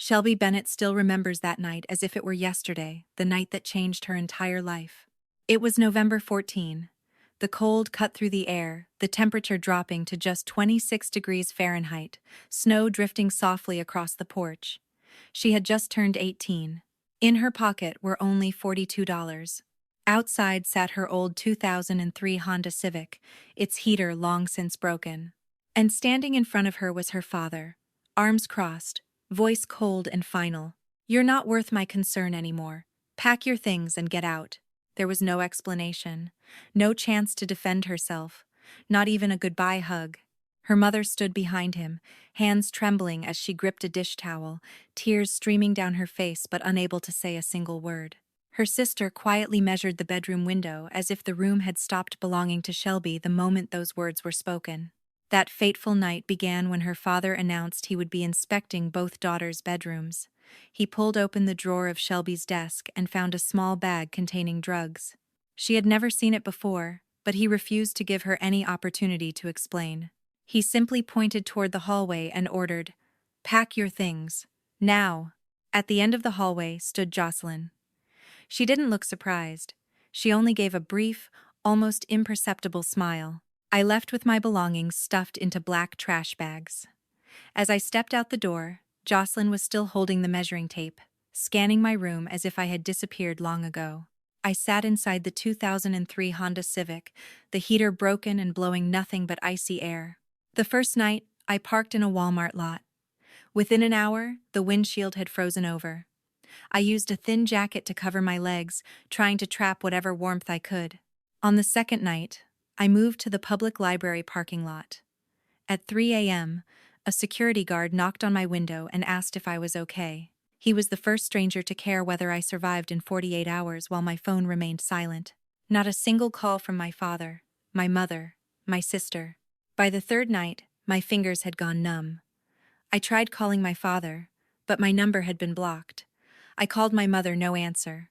Shelby Bennett still remembers that night as if it were yesterday, the night that changed her entire life. It was November 14. The cold cut through the air, the temperature dropping to just 26 degrees Fahrenheit, snow drifting softly across the porch. She had just turned 18. In her pocket were only $42. Outside sat her old 2003 Honda Civic, its heater long since broken. And standing in front of her was her father, arms crossed, voice cold and final. "You're not worth my concern anymore. Pack your things and get out." There was no explanation, no chance to defend herself, not even a goodbye hug. Her mother stood behind him, hands trembling as she gripped a dish towel, tears streaming down her face but unable to say a single word. Her sister quietly measured the bedroom window as if the room had stopped belonging to Shelby the moment those words were spoken. That fateful night began when her father announced he would be inspecting both daughters' bedrooms. He pulled open the drawer of Shelby's desk and found a small bag containing drugs. She had never seen it before, but he refused to give her any opportunity to explain. He simply pointed toward the hallway and ordered, "Pack your things. Now." At the end of the hallway stood Jocelyn. She didn't look surprised. She only gave a brief, almost imperceptible smile. I left with my belongings stuffed into black trash bags. As I stepped out the door, Jocelyn was still holding the measuring tape, scanning my room as if I had disappeared long ago. I sat inside the 2003 Honda Civic, the heater broken and blowing nothing but icy air. The first night, I parked in a Walmart lot. Within an hour, the windshield had frozen over. I used a thin jacket to cover my legs, trying to trap whatever warmth I could. On the second night, I moved to the public library parking lot. At 3 a.m., a security guard knocked on my window and asked if I was okay. He was the first stranger to care whether I survived in 48 hours while my phone remained silent. Not a single call from my father, my mother, my sister. By the third night, my fingers had gone numb. I tried calling my father, but my number had been blocked. I called my mother, no answer.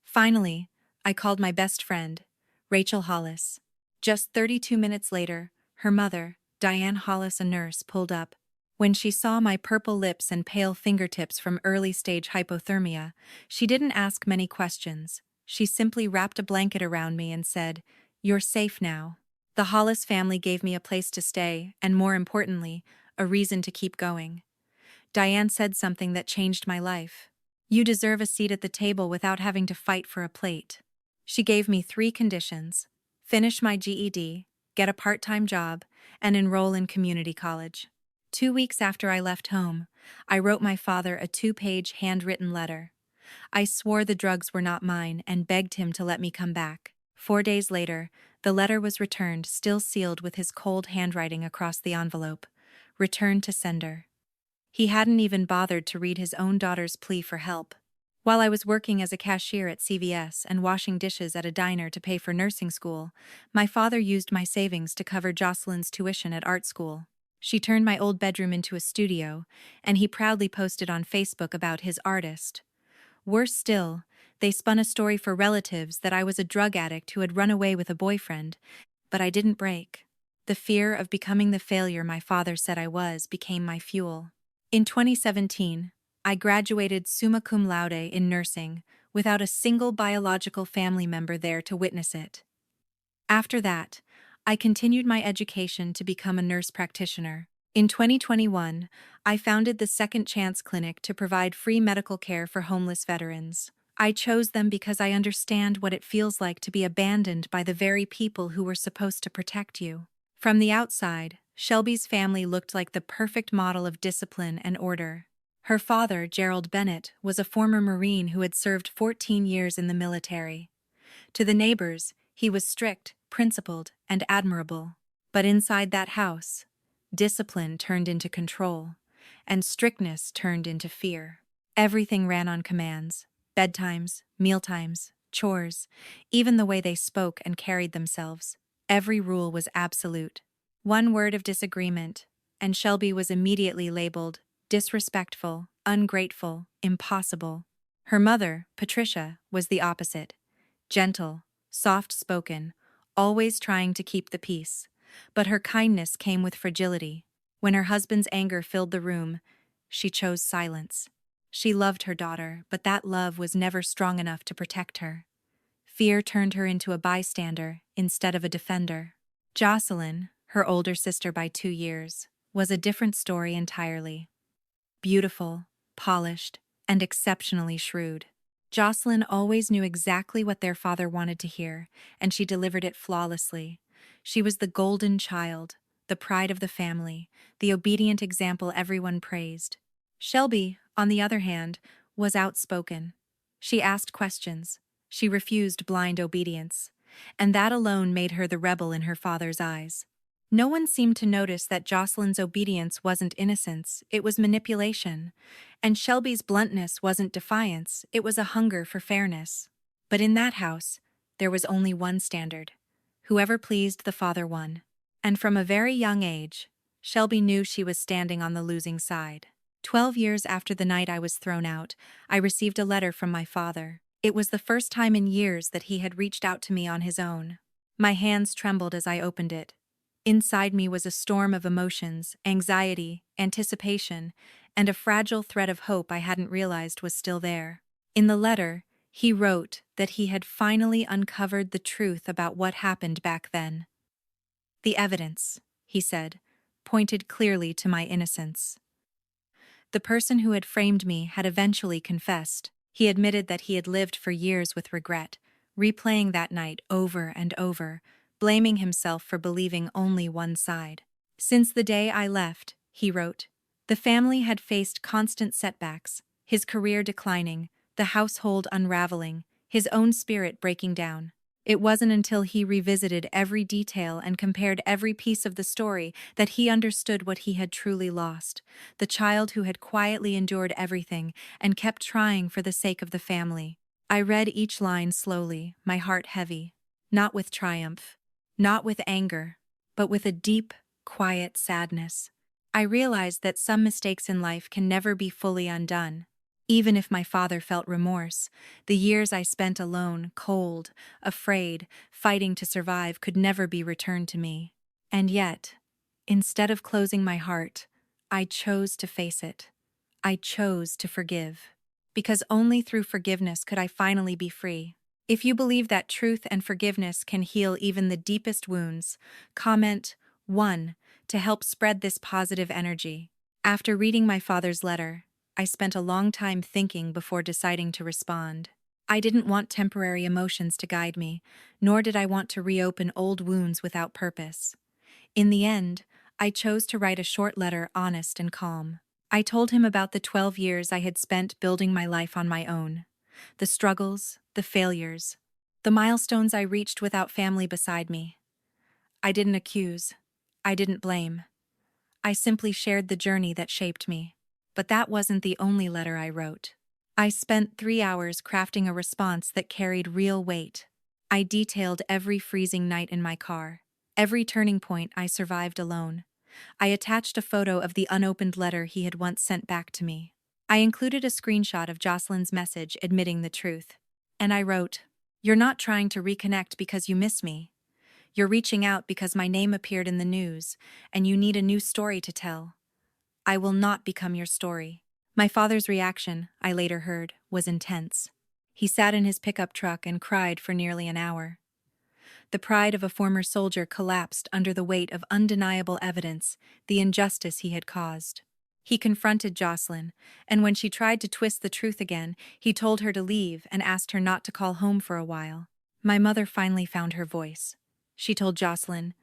Finally, I called my best friend, Rachel Hollis. Just 32 minutes later, her mother, Diane Hollis, a nurse, pulled up. When she saw my purple lips and pale fingertips from early-stage hypothermia, she didn't ask many questions. She simply wrapped a blanket around me and said, "You're safe now." The Hollis family gave me a place to stay and, more importantly, a reason to keep going. Diane said something that changed my life. "You deserve a seat at the table without having to fight for a plate." She gave me 3 conditions: finish my GED, get a part-time job, and enroll in community college. 2 weeks after I left home, I wrote my father a 2-page handwritten letter. I swore the drugs were not mine and begged him to let me come back. 4 days later, the letter was returned, still sealed with his cold handwriting across the envelope. Returned to sender. He hadn't even bothered to read his own daughter's plea for help. While I was working as a cashier at CVS and washing dishes at a diner to pay for nursing school, my father used my savings to cover Jocelyn's tuition at art school. She turned my old bedroom into a studio, and he proudly posted on Facebook about his artist. Worse still, they spun a story for relatives that I was a drug addict who had run away with a boyfriend, but I didn't break. The fear of becoming the failure my father said I was became my fuel. In 2017, I graduated summa cum laude in nursing, without a single biological family member there to witness it. After that, I continued my education to become a nurse practitioner. In 2021, I founded the Second Chance Clinic to provide free medical care for homeless veterans. I chose them because I understand what it feels like to be abandoned by the very people who were supposed to protect you. From the outside, Shelby's family looked like the perfect model of discipline and order. Her father, Gerald Bennett, was a former Marine who had served 14 years in the military. To the neighbors, he was strict, principled, and admirable. But inside that house, discipline turned into control, and strictness turned into fear. Everything ran on commands: bedtimes, mealtimes, chores, even the way they spoke and carried themselves. Every rule was absolute. One word of disagreement, and Shelby was immediately labeled disrespectful, ungrateful, impossible. Her mother, Patricia, was the opposite: gentle, soft-spoken, always trying to keep the peace. But her kindness came with fragility. When her husband's anger filled the room, she chose silence. She loved her daughter, but that love was never strong enough to protect her. Fear turned her into a bystander instead of a defender. Jocelyn, her older sister by 2 years, was a different story entirely. Beautiful, polished, and exceptionally shrewd. Jocelyn always knew exactly what their father wanted to hear, and she delivered it flawlessly. She was the golden child, the pride of the family, the obedient example everyone praised. Shelby, on the other hand, was outspoken. She asked questions. She refused blind obedience. And that alone made her the rebel in her father's eyes. No one seemed to notice that Jocelyn's obedience wasn't innocence, it was manipulation. And Shelby's bluntness wasn't defiance, it was a hunger for fairness. But in that house, there was only one standard. Whoever pleased the father won. And from a very young age, Shelby knew she was standing on the losing side. 12 years after the night I was thrown out, I received a letter from my father. It was the first time in years that he had reached out to me on his own. My hands trembled as I opened it. Inside me was a storm of emotions, anxiety, anticipation, and a fragile thread of hope I hadn't realized was still there. In the letter, he wrote that he had finally uncovered the truth about what happened back then. The evidence, he said, pointed clearly to my innocence. The person who had framed me had eventually confessed. He admitted that he had lived for years with regret, replaying that night over and over, blaming himself for believing only one side. Since the day I left, he wrote, the family had faced constant setbacks, his career declining, the household unraveling, his own spirit breaking down. It wasn't until he revisited every detail and compared every piece of the story that he understood what he had truly lost, the child who had quietly endured everything and kept trying for the sake of the family. I read each line slowly, my heart heavy, not with triumph, not with anger, but with a deep, quiet sadness. I realized that some mistakes in life can never be fully undone. Even if my father felt remorse, the years I spent alone, cold, afraid, fighting to survive could never be returned to me. And yet, instead of closing my heart, I chose to face it. I chose to forgive. Because only through forgiveness could I finally be free. If you believe that truth and forgiveness can heal even the deepest wounds, comment 1 to help spread this positive energy. After reading my father's letter, I spent a long time thinking before deciding to respond. I didn't want temporary emotions to guide me, nor did I want to reopen old wounds without purpose. In the end, I chose to write a short letter, honest and calm. I told him about the 12 years I had spent building my life on my own. The struggles, the failures, the milestones I reached without family beside me. I didn't accuse. I didn't blame. I simply shared the journey that shaped me. But that wasn't the only letter I wrote. I spent 3 hours crafting a response that carried real weight. I detailed every freezing night in my car, every turning point I survived alone. I attached a photo of the unopened letter he had once sent back to me. I included a screenshot of Jocelyn's message admitting the truth. And I wrote, "You're not trying to reconnect because you miss me. You're reaching out because my name appeared in the news, and you need a new story to tell. I will not become your story." My father's reaction, I later heard, was intense. He sat in his pickup truck and cried for nearly an hour. The pride of a former soldier collapsed under the weight of undeniable evidence, the injustice he had caused. He confronted Jocelyn, and when she tried to twist the truth again, he told her to leave and asked her not to call home for a while. My mother finally found her voice. She told Jocelyn,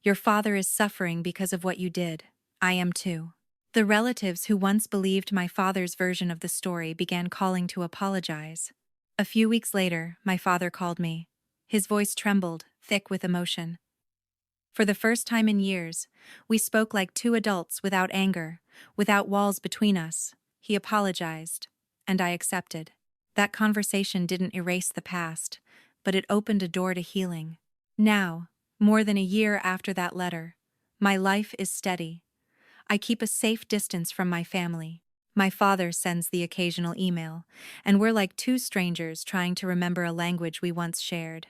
"Your father is suffering because of what you did. I am too." The relatives who once believed my father's version of the story began calling to apologize. A few weeks later, my father called me. His voice trembled, thick with emotion. For the first time in years, we spoke like two adults without anger, without walls between us. He apologized, and I accepted. That conversation didn't erase the past, but it opened a door to healing. Now, more than a year after that letter, my life is steady. I keep a safe distance from my family. My father sends the occasional email, and we're like two strangers trying to remember a language we once shared.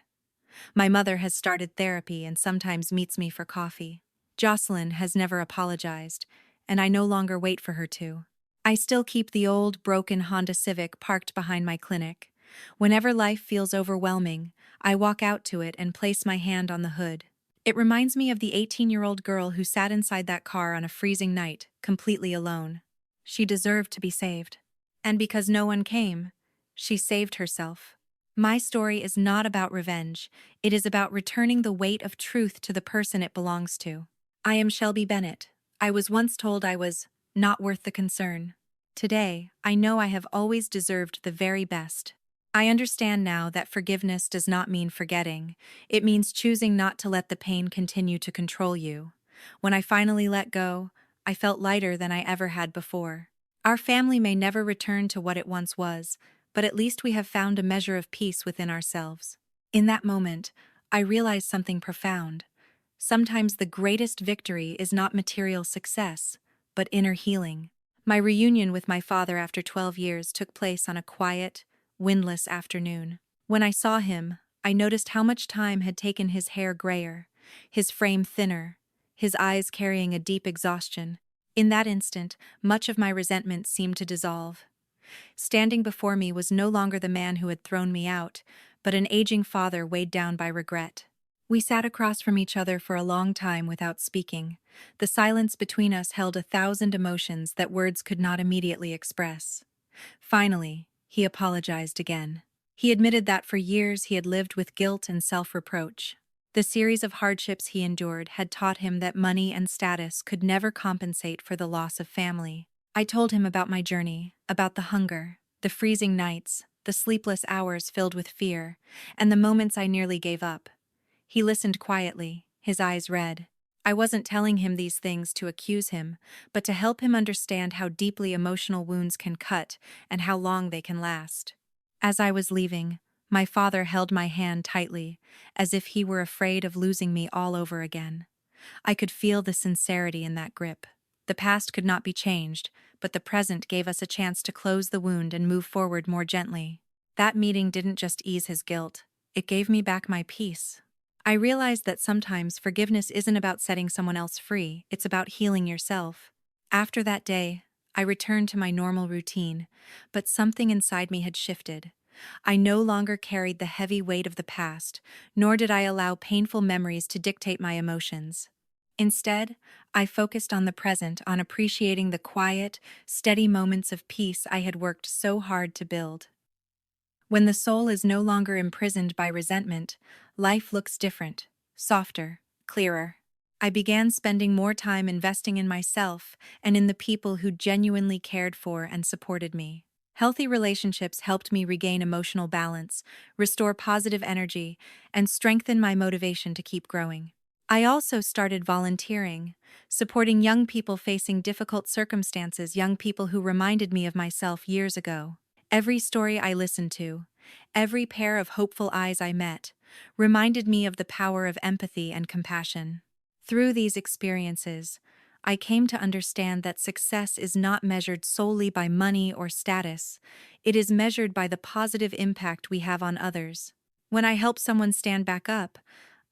My mother has started therapy and sometimes meets me for coffee. Jocelyn has never apologized, and I no longer wait for her to. I still keep the old, broken Honda Civic parked behind my clinic. Whenever life feels overwhelming, I walk out to it and place my hand on the hood. It reminds me of the 18-year-old girl who sat inside that car on a freezing night, completely alone. She deserved to be saved. And because no one came, she saved herself. My story is not about revenge, it is about returning the weight of truth to the person it belongs to. I am Shelby Bennett. I was once told I was not worth the concern. Today, I know I have always deserved the very best. I understand now that forgiveness does not mean forgetting. It means choosing not to let the pain continue to control you. When I finally let go, I felt lighter than I ever had before. Our family may never return to what it once was, but at least we have found a measure of peace within ourselves. In that moment, I realized something profound. Sometimes the greatest victory is not material success, but inner healing. My reunion with my father after 12 years took place on a quiet, windless afternoon. When I saw him, I noticed how much time had taken his hair grayer, his frame thinner, his eyes carrying a deep exhaustion. In that instant, much of my resentment seemed to dissolve. Standing before me was no longer the man who had thrown me out, but an aging father weighed down by regret. We sat across from each other for a long time without speaking. The silence between us held 1,000 emotions that words could not immediately express. Finally, he apologized again. He admitted that for years he had lived with guilt and self-reproach. The series of hardships he endured had taught him that money and status could never compensate for the loss of family. I told him about my journey, about the hunger, the freezing nights, the sleepless hours filled with fear, and the moments I nearly gave up. He listened quietly, his eyes red. I wasn't telling him these things to accuse him, but to help him understand how deeply emotional wounds can cut and how long they can last. As I was leaving, my father held my hand tightly, as if he were afraid of losing me all over again. I could feel the sincerity in that grip. The past could not be changed, but the present gave us a chance to close the wound and move forward more gently. That meeting didn't just ease his guilt, it gave me back my peace. I realized that sometimes forgiveness isn't about setting someone else free, it's about healing yourself. After that day, I returned to my normal routine, but something inside me had shifted. I no longer carried the heavy weight of the past, nor did I allow painful memories to dictate my emotions. Instead, I focused on the present, on appreciating the quiet, steady moments of peace I had worked so hard to build. When the soul is no longer imprisoned by resentment, life looks different, softer, clearer. I began spending more time investing in myself and in the people who genuinely cared for and supported me. Healthy relationships helped me regain emotional balance, restore positive energy, and strengthen my motivation to keep growing. I also started volunteering, supporting young people facing difficult circumstances, young people who reminded me of myself years ago. Every story I listened to, every pair of hopeful eyes I met, reminded me of the power of empathy and compassion. Through these experiences, I came to understand that success is not measured solely by money or status. It is measured by the positive impact we have on others. When I help someone stand back up,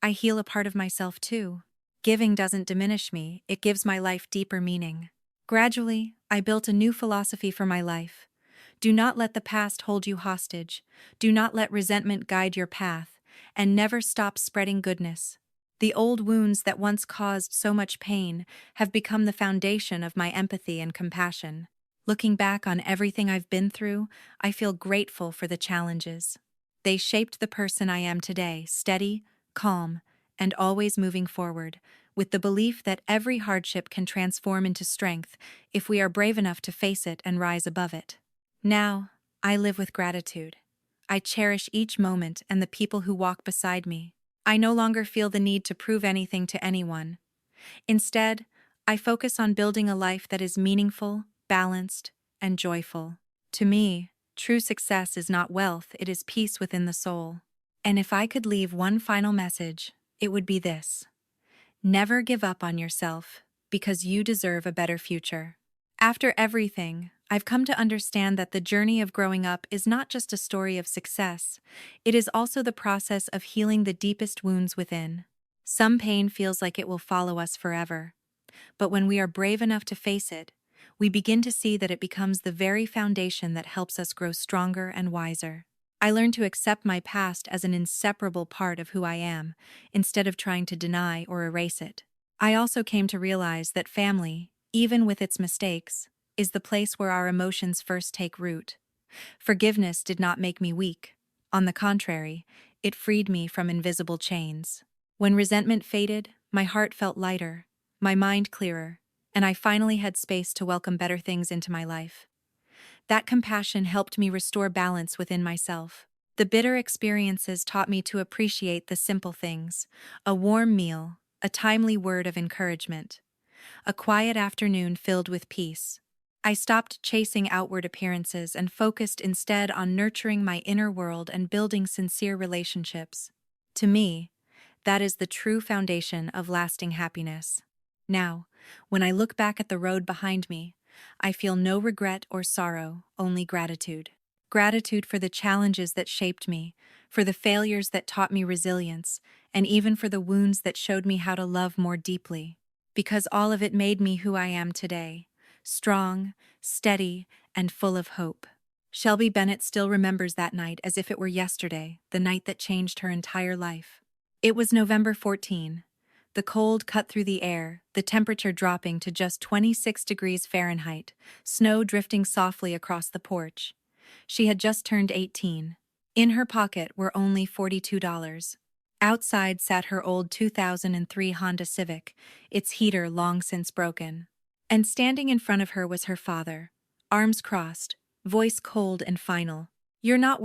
I heal a part of myself too. Giving doesn't diminish me, it gives my life deeper meaning. Gradually, I built a new philosophy for my life. Do not let the past hold you hostage. Do not let resentment guide your path, and never stop spreading goodness. The old wounds that once caused so much pain have become the foundation of my empathy and compassion. Looking back on everything I've been through, I feel grateful for the challenges. They shaped the person I am today, steady, calm, and always moving forward, with the belief that every hardship can transform into strength if we are brave enough to face it and rise above it. Now, I live with gratitude. I cherish each moment and the people who walk beside me. I no longer feel the need to prove anything to anyone. Instead, I focus on building a life that is meaningful, balanced, and joyful. To me, true success is not wealth, it is peace within the soul. And if I could leave one final message, it would be this: never give up on yourself, because you deserve a better future. After everything, I've come to understand that the journey of growing up is not just a story of success, it is also the process of healing the deepest wounds within. Some pain feels like it will follow us forever, but when we are brave enough to face it, we begin to see that it becomes the very foundation that helps us grow stronger and wiser. I learned to accept my past as an inseparable part of who I am, instead of trying to deny or erase it. I also came to realize that family, even with its mistakes, is the place where our emotions first take root. Forgiveness did not make me weak. On the contrary, it freed me from invisible chains. When resentment faded, my heart felt lighter, my mind clearer, and I finally had space to welcome better things into my life. That compassion helped me restore balance within myself. The bitter experiences taught me to appreciate the simple things: a warm meal, a timely word of encouragement, a quiet afternoon filled with peace. I stopped chasing outward appearances and focused instead on nurturing my inner world and building sincere relationships. To me, that is the true foundation of lasting happiness. Now, when I look back at the road behind me, I feel no regret or sorrow, only gratitude. Gratitude for the challenges that shaped me, for the failures that taught me resilience, and even for the wounds that showed me how to love more deeply. Because all of it made me who I am today: strong, steady, and full of hope. Shelby Bennett still remembers that night as if it were yesterday, the night that changed her entire life. It was November 14. The cold cut through the air, the temperature dropping to just 26 degrees Fahrenheit, snow drifting softly across the porch. She had just turned 18. In her pocket were only $42. Outside sat her old 2003 Honda Civic, its heater long since broken. And standing in front of her was her father, arms crossed, voice cold and final. "You're not